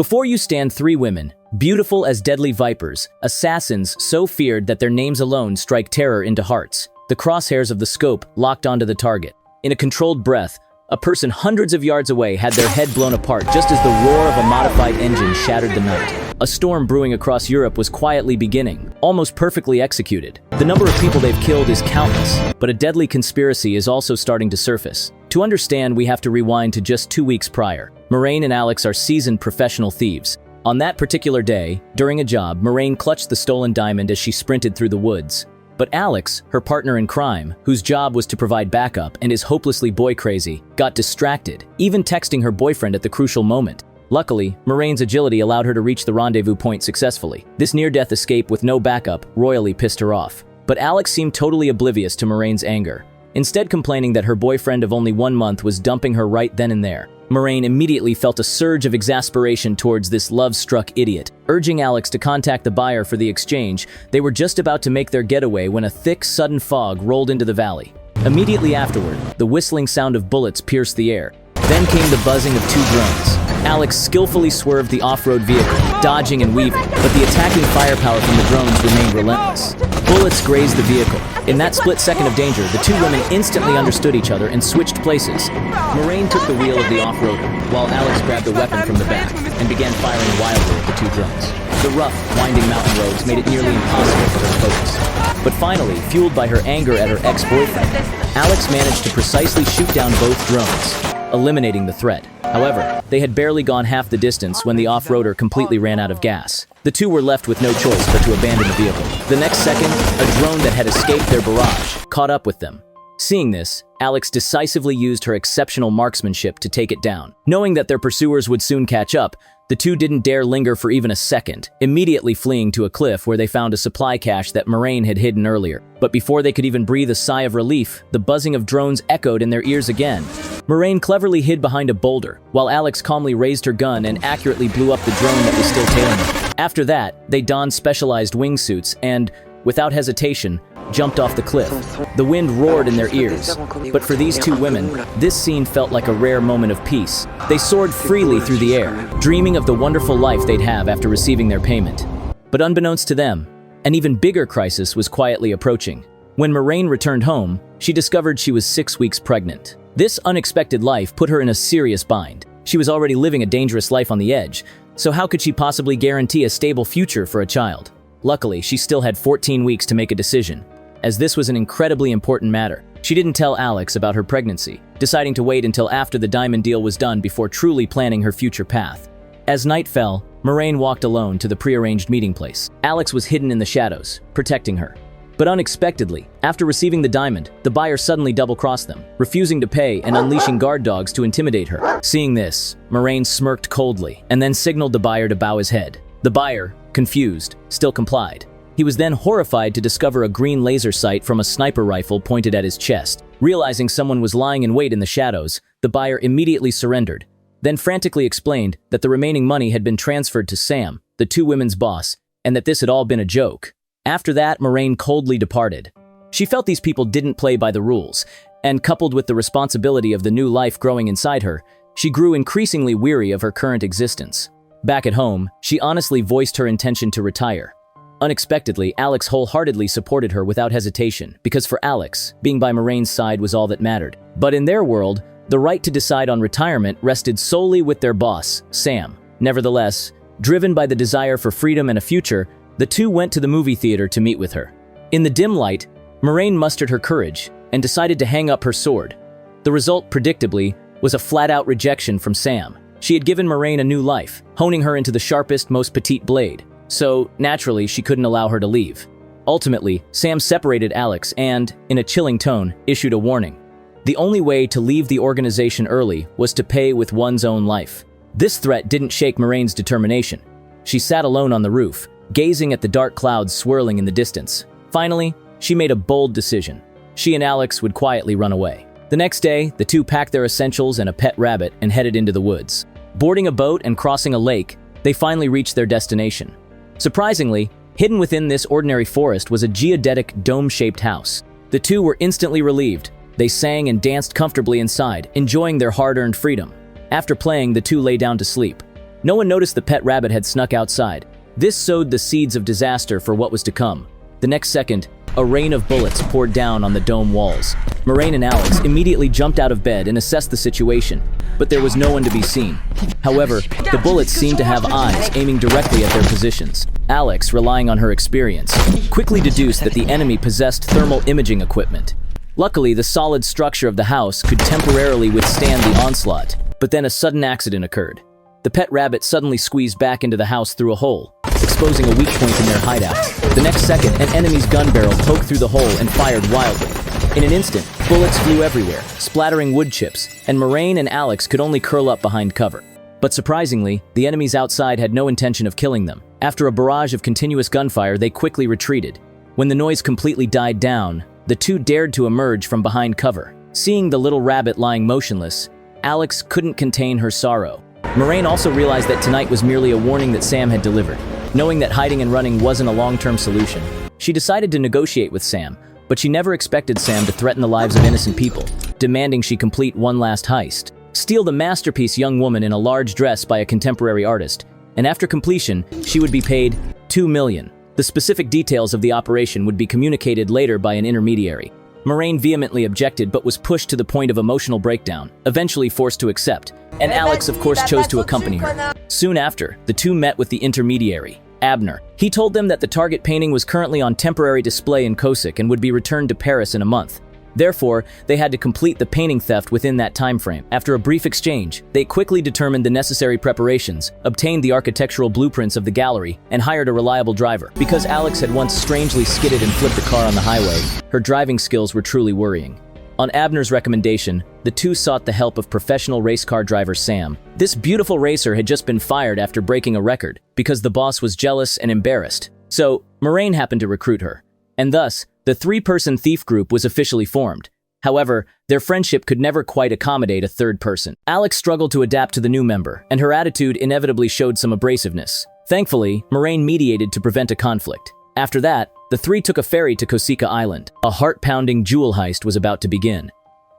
Before you stand three women, beautiful as deadly vipers, assassins so feared that their names alone strike terror into hearts. The crosshairs of the scope locked onto the target. In a controlled breath, a person hundreds of yards away had their head blown apart just as the roar of a modified engine shattered the night. A storm brewing across Europe was quietly beginning, almost perfectly executed. The number of people they've killed is countless, but a deadly conspiracy is also starting to surface. To understand, we have to rewind to just 2 weeks prior. Moraine and Alex are seasoned professional thieves. On that particular day, during a job, Moraine clutched the stolen diamond as she sprinted through the woods. But Alex, her partner in crime, whose job was to provide backup and is hopelessly boy-crazy, got distracted, even texting her boyfriend at the crucial moment. Luckily, Moraine's agility allowed her to reach the rendezvous point successfully. This near-death escape with no backup royally pissed her off. But Alex seemed totally oblivious to Moraine's anger, instead complaining that her boyfriend of only 1 month was dumping her right then and there. Moraine immediately felt a surge of exasperation towards this love-struck idiot. Urging Alex to contact the buyer for the exchange, they were just about to make their getaway when a thick, sudden fog rolled into the valley. Immediately afterward, the whistling sound of bullets pierced the air. Then came the buzzing of 2 drones. Alex skillfully swerved the off-road vehicle, dodging and weaving, but the attacking firepower from the drones remained relentless. Bullets grazed the vehicle. In that split second of danger, the 2 women instantly understood each other and switched places. Moraine took the wheel of the off-roader, while Alex grabbed the weapon from the back and began firing wildly at the 2 drones. The rough, winding mountain roads made it nearly impossible for her to focus. But finally, fueled by her anger at her ex-boyfriend, Alex managed to precisely shoot down both drones, eliminating the threat. However, they had barely gone half the distance when the off-roader completely ran out of gas. The 2 were left with no choice but to abandon the vehicle. The next second, a drone that had escaped their barrage caught up with them. Seeing this, Alex decisively used her exceptional marksmanship to take it down. Knowing that their pursuers would soon catch up, the 2 didn't dare linger for even a second, immediately fleeing to a cliff where they found a supply cache that Moraine had hidden earlier. But before they could even breathe a sigh of relief, the buzzing of drones echoed in their ears again. Moraine cleverly hid behind a boulder, while Alex calmly raised her gun and accurately blew up the drone that was still tailing them. After that, they donned specialized wingsuits and, without hesitation, jumped off the cliff. The wind roared in their ears, but for these 2 women, this scene felt like a rare moment of peace. They soared freely through the air, dreaming of the wonderful life they'd have after receiving their payment. But unbeknownst to them, an even bigger crisis was quietly approaching. When Moraine returned home, she discovered she was 6 weeks pregnant. This unexpected life put her in a serious bind. She was already living a dangerous life on the edge, so how could she possibly guarantee a stable future for a child? Luckily, she still had 14 weeks to make a decision. As this was an incredibly important matter, she didn't tell Alex about her pregnancy, deciding to wait until after the diamond deal was done before truly planning her future path. As night fell, Moraine walked alone to the prearranged meeting place. Alex was hidden in the shadows, protecting her. But unexpectedly, after receiving the diamond, the buyer suddenly double-crossed them, refusing to pay and unleashing guard dogs to intimidate her. Seeing this, Moraine smirked coldly and then signaled the buyer to bow his head. The buyer, confused, still complied. He was then horrified to discover a green laser sight from a sniper rifle pointed at his chest. Realizing someone was lying in wait in the shadows, the buyer immediately surrendered, then frantically explained that the remaining money had been transferred to Sam, the 2 women's boss, and that this had all been a joke. After that, Moraine coldly departed. She felt these people didn't play by the rules, and coupled with the responsibility of the new life growing inside her, she grew increasingly weary of her current existence. Back at home, she honestly voiced her intention to retire. Unexpectedly, Alex wholeheartedly supported her without hesitation, because for Alex, being by Moraine's side was all that mattered. But in their world, the right to decide on retirement rested solely with their boss, Sam. Nevertheless, driven by the desire for freedom and a future, the 2 went to the movie theater to meet with her. In the dim light, Moraine mustered her courage and decided to hang up her sword. The result, predictably, was a flat-out rejection from Sam. She had given Moraine a new life, honing her into the sharpest, most petite blade. So, naturally, she couldn't allow her to leave. Ultimately, Sam separated Alex and, in a chilling tone, issued a warning. The only way to leave the organization early was to pay with one's own life. This threat didn't shake Moraine's determination. She sat alone on the roof, gazing at the dark clouds swirling in the distance. Finally, she made a bold decision. She and Alex would quietly run away. The next day, the 2 packed their essentials and a pet rabbit and headed into the woods. Boarding a boat and crossing a lake, they finally reached their destination. Surprisingly, hidden within this ordinary forest was a geodetic dome-shaped house. The 2 were instantly relieved. They sang and danced comfortably inside, enjoying their hard-earned freedom. After playing, the 2 lay down to sleep. No one noticed the pet rabbit had snuck outside. This sowed the seeds of disaster for what was to come. The next second, a rain of bullets poured down on the dome walls. Moraine and Alex immediately jumped out of bed and assessed the situation, but there was no one to be seen. However, the bullets seemed to have eyes aiming directly at their positions. Alex, relying on her experience, quickly deduced that the enemy possessed thermal imaging equipment. Luckily, the solid structure of the house could temporarily withstand the onslaught, but then a sudden accident occurred. The pet rabbit suddenly squeezed back into the house through a hole, exposing a weak point in their hideout. The next second, an enemy's gun barrel poked through the hole and fired wildly. In an instant, bullets flew everywhere, splattering wood chips, and Moraine and Alex could only curl up behind cover. But surprisingly, the enemies outside had no intention of killing them. After a barrage of continuous gunfire, they quickly retreated. When the noise completely died down, the two dared to emerge from behind cover. Seeing the little rabbit lying motionless, Alex couldn't contain her sorrow. Moraine also realized that tonight was merely a warning that Sam had delivered. Knowing that hiding and running wasn't a long-term solution, she decided to negotiate with Sam, but she never expected Sam to threaten the lives of innocent people, demanding she complete one last heist. Steal the masterpiece young woman in a large dress by a contemporary artist, and after completion, she would be paid $2 million. The specific details of the operation would be communicated later by an intermediary. Moraine vehemently objected but was pushed to the point of emotional breakdown, eventually forced to accept, and Alex of course chose to accompany her. Soon after, the two met with the intermediary, Abner. He told them that the target painting was currently on temporary display in Kosick and would be returned to Paris in a month. Therefore, they had to complete the painting theft within that time frame. After a brief exchange, they quickly determined the necessary preparations, obtained the architectural blueprints of the gallery, and hired a reliable driver. Because Alex had once strangely skidded and flipped a car on the highway, her driving skills were truly worrying. On Abner's recommendation, the two sought the help of professional race car driver Sam. This beautiful racer had just been fired after breaking a record, because the boss was jealous and embarrassed. So, Moraine happened to recruit her. And thus, the three-person thief group was officially formed. However, their friendship could never quite accommodate a third person. Alex struggled to adapt to the new member, and her attitude inevitably showed some abrasiveness. Thankfully, Moraine mediated to prevent a conflict. After that, the three took a ferry to Kosika Island. A heart-pounding jewel heist was about to begin.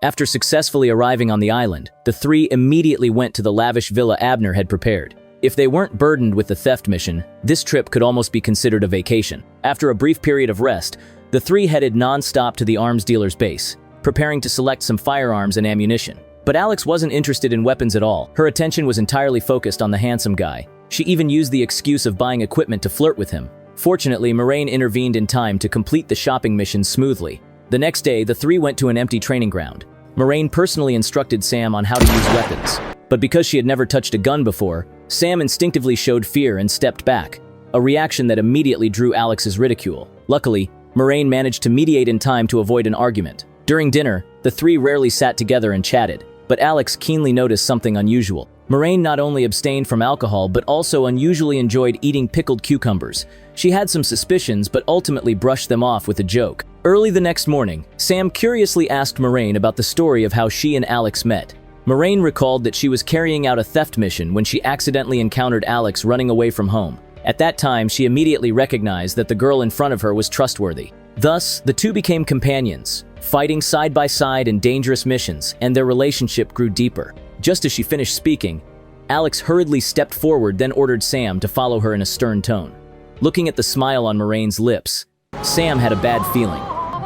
After successfully arriving on the island, the three immediately went to the lavish villa Abner had prepared. If they weren't burdened with the theft mission, this trip could almost be considered a vacation. After a brief period of rest, the three headed non-stop to the arms dealer's base, preparing to select some firearms and ammunition. But Alex wasn't interested in weapons at all. Her attention was entirely focused on the handsome guy. She even used the excuse of buying equipment to flirt with him. Fortunately, Moraine intervened in time to complete the shopping mission smoothly. The next day, the three went to an empty training ground. Moraine personally instructed Sam on how to use weapons. But because she had never touched a gun before, Sam instinctively showed fear and stepped back, a reaction that immediately drew Alex's ridicule. Luckily, Moraine managed to mediate in time to avoid an argument. During dinner, the three rarely sat together and chatted, but Alex keenly noticed something unusual. Moraine not only abstained from alcohol but also unusually enjoyed eating pickled cucumbers. She had some suspicions but ultimately brushed them off with a joke. Early the next morning, Sam curiously asked Moraine about the story of how she and Alex met. Moraine recalled that she was carrying out a theft mission when she accidentally encountered Alex running away from home. At that time, she immediately recognized that the girl in front of her was trustworthy. Thus, the two became companions, fighting side by side in dangerous missions, and their relationship grew deeper. Just as she finished speaking, Alex hurriedly stepped forward, then ordered Sam to follow her in a stern tone. Looking at the smile on Moraine's lips, Sam had a bad feeling.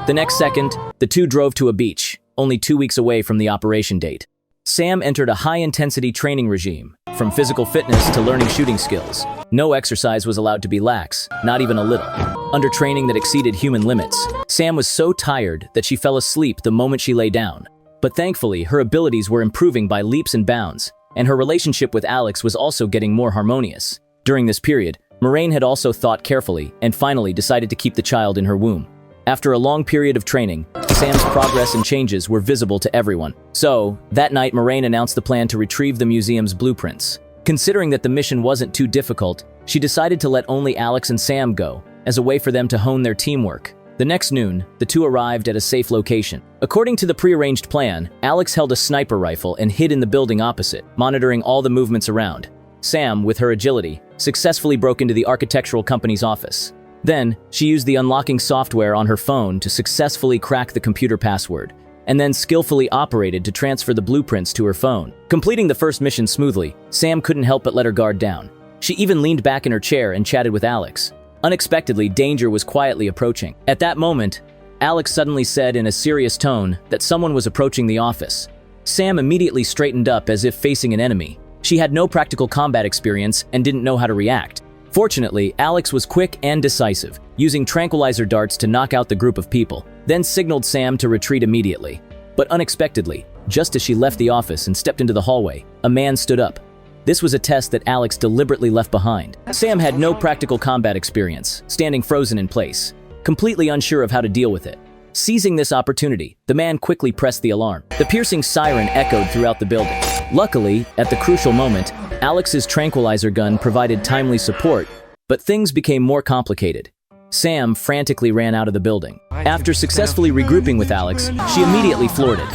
The next second, the two drove to a beach, only 2 weeks away from the operation date. Sam entered a high-intensity training regime, from physical fitness to learning shooting skills. No exercise was allowed to be lax, not even a little. Under training that exceeded human limits, Sam was so tired that she fell asleep the moment she lay down. But thankfully, her abilities were improving by leaps and bounds, and her relationship with Alex was also getting more harmonious. During this period, Moraine had also thought carefully and finally decided to keep the child in her womb. After a long period of training, Sam's progress and changes were visible to everyone. So, that night Moraine announced the plan to retrieve the museum's blueprints. Considering that the mission wasn't too difficult, she decided to let only Alex and Sam go, as a way for them to hone their teamwork. The next noon, the two arrived at a safe location. According to the prearranged plan, Alex held a sniper rifle and hid in the building opposite, monitoring all the movements around. Sam, with her agility, successfully broke into the architectural company's office. Then, she used the unlocking software on her phone to successfully crack the computer password. and then skillfully operated to transfer the blueprints to her phone. Completing the first mission smoothly, Sam couldn't help but let her guard down. She even leaned back in her chair and chatted with Alex. Unexpectedly, danger was quietly approaching. At that moment, Alex suddenly said in a serious tone that someone was approaching the office. Sam immediately straightened up as if facing an enemy. She had no practical combat experience and didn't know how to react. Fortunately, Alex was quick and decisive, using tranquilizer darts to knock out the group of people, then signaled Sam to retreat immediately. But unexpectedly, just as she left the office and stepped into the hallway, a man stood up. This was a test that Alex deliberately left behind. Sam had no practical combat experience, standing frozen in place, completely unsure of how to deal with it. Seizing this opportunity, the man quickly pressed the alarm. The piercing siren echoed throughout the building. Luckily, at the crucial moment, Alex's tranquilizer gun provided timely support, but things became more complicated. Sam frantically ran out of the building. After successfully regrouping with Alex, she immediately floored it.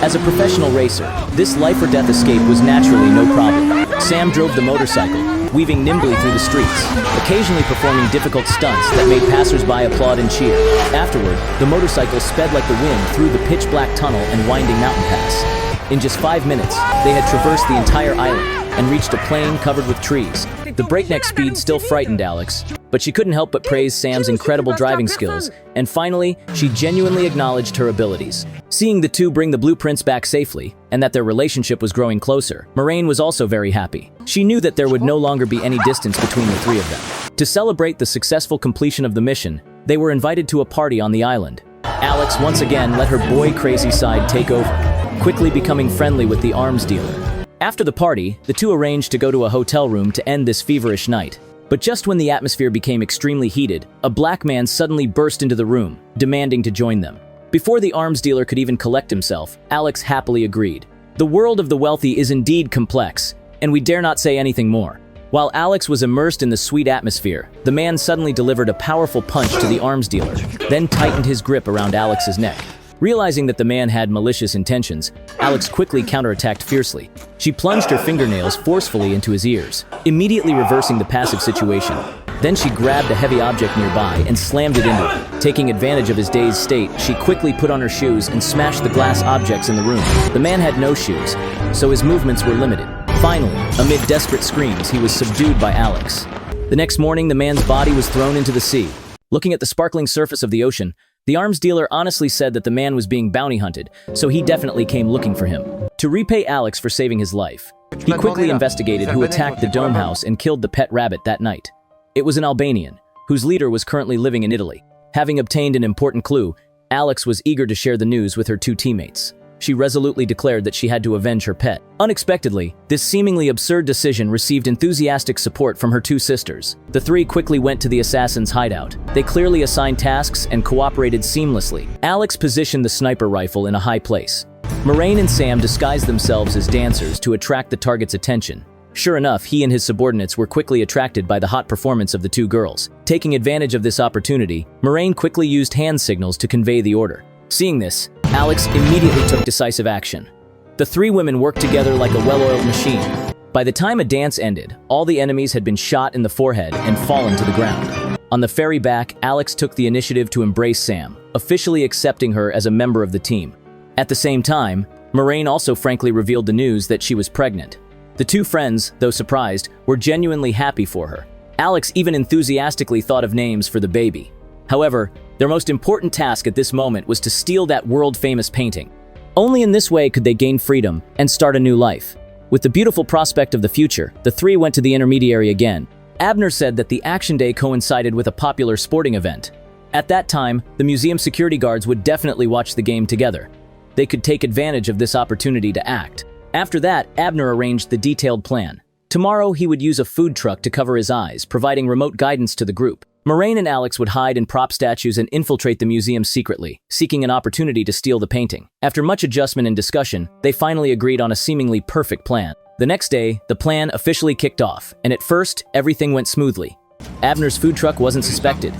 As a professional racer, this life-or-death escape was naturally no problem. Sam drove the motorcycle, weaving nimbly through the streets, occasionally performing difficult stunts that made passersby applaud and cheer. Afterward, the motorcycle sped like the wind through the pitch-black tunnel and winding mountain pass. In just 5 minutes, they had traversed the entire island and reached a plain covered with trees. The breakneck speed still frightened Alex, but she couldn't help but praise Sam's incredible driving skills, and finally, she genuinely acknowledged her abilities. Seeing the two bring the blueprints back safely, and that their relationship was growing closer, Moraine was also very happy. She knew that there would no longer be any distance between the three of them. To celebrate the successful completion of the mission, they were invited to a party on the island. Alex once again let her boy-crazy side take over, quickly becoming friendly with the arms dealer. After the party, the two arranged to go to a hotel room to end this feverish night. But just when the atmosphere became extremely heated, a black man suddenly burst into the room, demanding to join them. Before the arms dealer could even collect himself, Alex happily agreed. The world of the wealthy is indeed complex, and we dare not say anything more. While Alex was immersed in the sweet atmosphere, the man suddenly delivered a powerful punch to the arms dealer, then tightened his grip around Alex's neck. Realizing that the man had malicious intentions, Alex quickly counterattacked fiercely. She plunged her fingernails forcefully into his ears, immediately reversing the passive situation. Then she grabbed a heavy object nearby and slammed it into him. Taking advantage of his dazed state, she quickly put on her shoes and smashed the glass objects in the room. The man had no shoes, so his movements were limited. Finally, amid desperate screams, he was subdued by Alex. The next morning, the man's body was thrown into the sea. Looking at the sparkling surface of the ocean, the arms dealer honestly said that the man was being bounty hunted, so he definitely came looking for him. To repay Alex for saving his life, he quickly investigated who attacked the dome house and killed the pet rabbit that night. It was an Albanian, whose leader was currently living in Italy. Having obtained an important clue, Alex was eager to share the news with her two teammates. She resolutely declared that she had to avenge her pet. Unexpectedly, this seemingly absurd decision received enthusiastic support from her two sisters. The three quickly went to the assassin's hideout. They clearly assigned tasks and cooperated seamlessly. Alex positioned the sniper rifle in a high place. Moraine and Sam disguised themselves as dancers to attract the target's attention. Sure enough, he and his subordinates were quickly attracted by the hot performance of the two girls. Taking advantage of this opportunity, Moraine quickly used hand signals to convey the order. Seeing this, Alex immediately took decisive action. The three women worked together like a well-oiled machine. By the time a dance ended, all the enemies had been shot in the forehead and fallen to the ground. On the ferry back, Alex took the initiative to embrace Sam, officially accepting her as a member of the team. At the same time, Moraine also frankly revealed the news that she was pregnant. The two friends, though surprised, were genuinely happy for her. Alex even enthusiastically thought of names for the baby. However, their most important task at this moment was to steal that world-famous painting. Only in this way could they gain freedom and start a new life. With the beautiful prospect of the future, the three went to the intermediary again. Abner said that the action day coincided with a popular sporting event. At that time, the museum security guards would definitely watch the game together. They could take advantage of this opportunity to act. After that, Abner arranged the detailed plan. Tomorrow, he would use a food truck to cover his eyes, providing remote guidance to the group. Moraine and Alex would hide in prop statues and infiltrate the museum secretly, seeking an opportunity to steal the painting. After much adjustment and discussion, they finally agreed on a seemingly perfect plan. The next day, the plan officially kicked off, and at first, everything went smoothly. Abner's food truck wasn't suspected.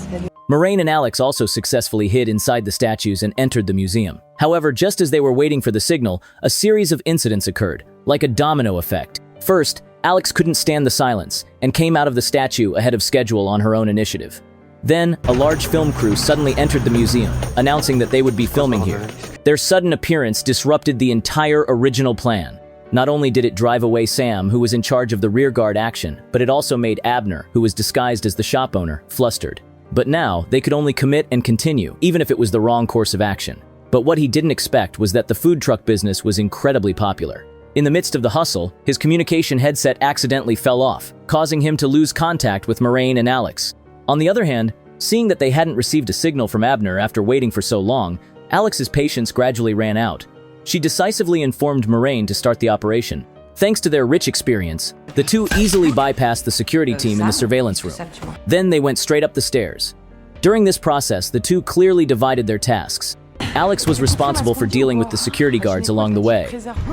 Moraine and Alex also successfully hid inside the statues and entered the museum. However, just as they were waiting for the signal, a series of incidents occurred, like a domino effect. First, Alex couldn't stand the silence and came out of the statue ahead of schedule on her own initiative. Then, a large film crew suddenly entered the museum, announcing that they would be filming here. Their sudden appearance disrupted the entire original plan. Not only did it drive away Sam, who was in charge of the rearguard action, but it also made Abner, who was disguised as the shop owner, flustered. But now, they could only commit and continue, even if it was the wrong course of action. But what he didn't expect was that the food truck business was incredibly popular. In the midst of the hustle, his communication headset accidentally fell off, causing him to lose contact with Moraine and Alex. On the other hand, seeing that they hadn't received a signal from Abner after waiting for so long, Alex's patience gradually ran out. She decisively informed Moraine to start the operation. Thanks to their rich experience, the two easily bypassed the security team in the surveillance room. Then they went straight up the stairs. During this process, the two clearly divided their tasks. Alex was responsible for dealing with the security guards along the way,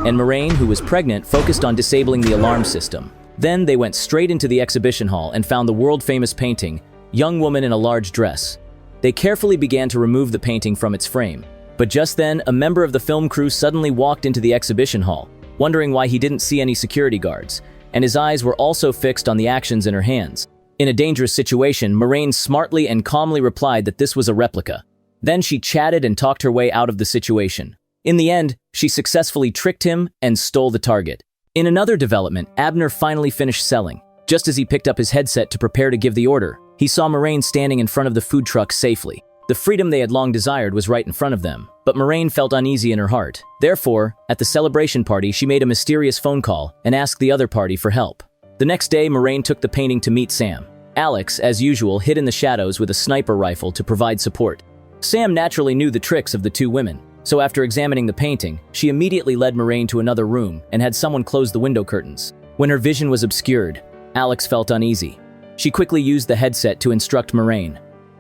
and Moraine, who was pregnant, focused on disabling the alarm system. Then they went straight into the exhibition hall and found the world-famous painting, Young Woman in a Large Dress. They carefully began to remove the painting from its frame. But just then, a member of the film crew suddenly walked into the exhibition hall, wondering why he didn't see any security guards, and his eyes were also fixed on the actions in her hands. In a dangerous situation, Moraine smartly and calmly replied that this was a replica. Then she chatted and talked her way out of the situation. In the end, she successfully tricked him and stole the target. In another development, Abner finally finished selling. Just as he picked up his headset to prepare to give the order, he saw Moraine standing in front of the food truck safely. The freedom they had long desired was right in front of them, but Moraine felt uneasy in her heart. Therefore, at the celebration party, she made a mysterious phone call and asked the other party for help. The next day, Moraine took the painting to meet Sam. Alex, as usual, hid in the shadows with a sniper rifle to provide support. Sam naturally knew the tricks of the two women, so after examining the painting, she immediately led Moraine to another room and had someone close the window curtains. When her vision was obscured, Alex felt uneasy. She quickly used the headset to instruct Moraine.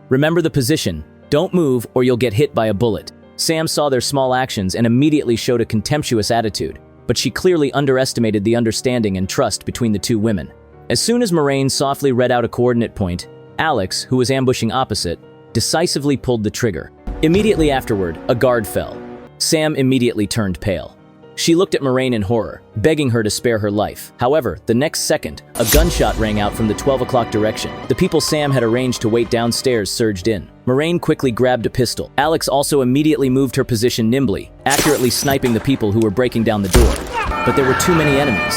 "Remember the position. Don't move or you'll get hit by a bullet." Sam saw their small actions and immediately showed a contemptuous attitude, but she clearly underestimated the understanding and trust between the two women. As soon as Moraine softly read out a coordinate point, Alex, who was ambushing opposite, decisively pulled the trigger. Immediately afterward, a guard fell. Sam immediately turned pale. She looked at Moraine in horror, begging her to spare her life. However, the next second, a gunshot rang out from the 12 o'clock direction. The people Sam had arranged to wait downstairs surged in. Moraine quickly grabbed a pistol. Alex also immediately moved her position nimbly, accurately sniping the people who were breaking down the door. But there were too many enemies.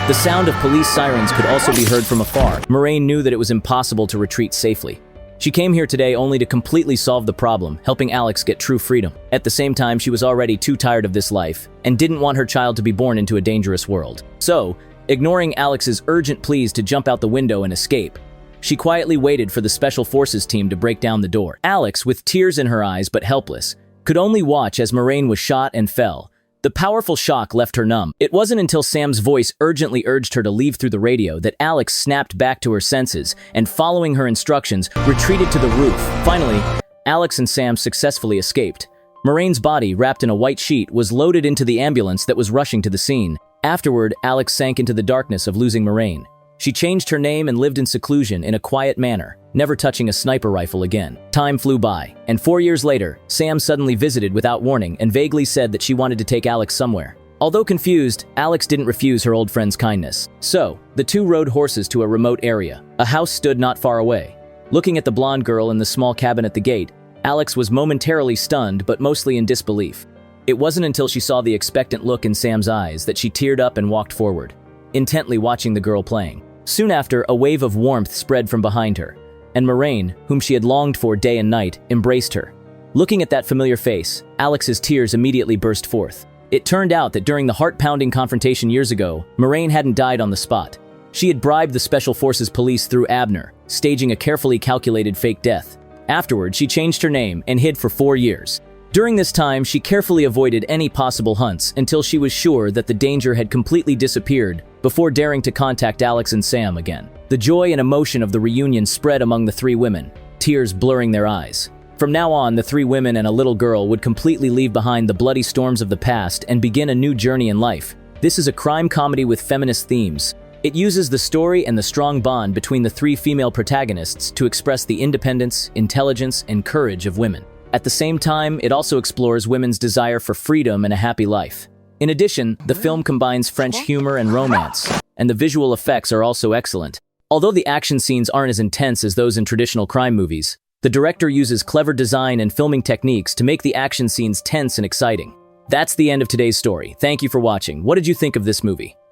The sound of police sirens could also be heard from afar. Moraine knew that it was impossible to retreat safely. She came here today only to completely solve the problem, helping Alex get true freedom. At the same time, she was already too tired of this life and didn't want her child to be born into a dangerous world. So, ignoring Alex's urgent pleas to jump out the window and escape, she quietly waited for the Special Forces team to break down the door. Alex, with tears in her eyes but helpless, could only watch as Moraine was shot and fell. The powerful shock left her numb. It wasn't until Sam's voice urgently urged her to leave through the radio that Alex snapped back to her senses and, following her instructions, retreated to the roof. Finally, Alex and Sam successfully escaped. Moraine's body, wrapped in a white sheet, was loaded into the ambulance that was rushing to the scene. Afterward, Alex sank into the darkness of losing Moraine. She changed her name and lived in seclusion in a quiet manner, never touching a sniper rifle again. Time flew by, and 4 years later, Sam suddenly visited without warning and vaguely said that she wanted to take Alex somewhere. Although confused, Alex didn't refuse her old friend's kindness. So, the two rode horses to a remote area. A house stood not far away. Looking at the blonde girl in the small cabin at the gate, Alex was momentarily stunned but mostly in disbelief. It wasn't until she saw the expectant look in Sam's eyes that she teared up and walked forward, intently watching the girl playing. Soon after, a wave of warmth spread from behind her, and Moraine, whom she had longed for day and night, embraced her. Looking at that familiar face, Alex's tears immediately burst forth. It turned out that during the heart-pounding confrontation years ago, Moraine hadn't died on the spot. She had bribed the Special Forces police through Abner, staging a carefully calculated fake death. Afterward, she changed her name and hid for 4 years. During this time, she carefully avoided any possible hunts until she was sure that the danger had completely disappeared before daring to contact Alex and Sam again. The joy and emotion of the reunion spread among the three women, tears blurring their eyes. From now on, the three women and a little girl would completely leave behind the bloody storms of the past and begin a new journey in life. This is a crime comedy with feminist themes. It uses the story and the strong bond between the three female protagonists to express the independence, intelligence, and courage of women. At the same time, it also explores women's desire for freedom and a happy life. In addition, the film combines French humor and romance, and the visual effects are also excellent. Although the action scenes aren't as intense as those in traditional crime movies, The director uses clever design and filming techniques to make the action scenes tense and exciting. That's the end of today's story. Thank you for watching. What did you think of this movie?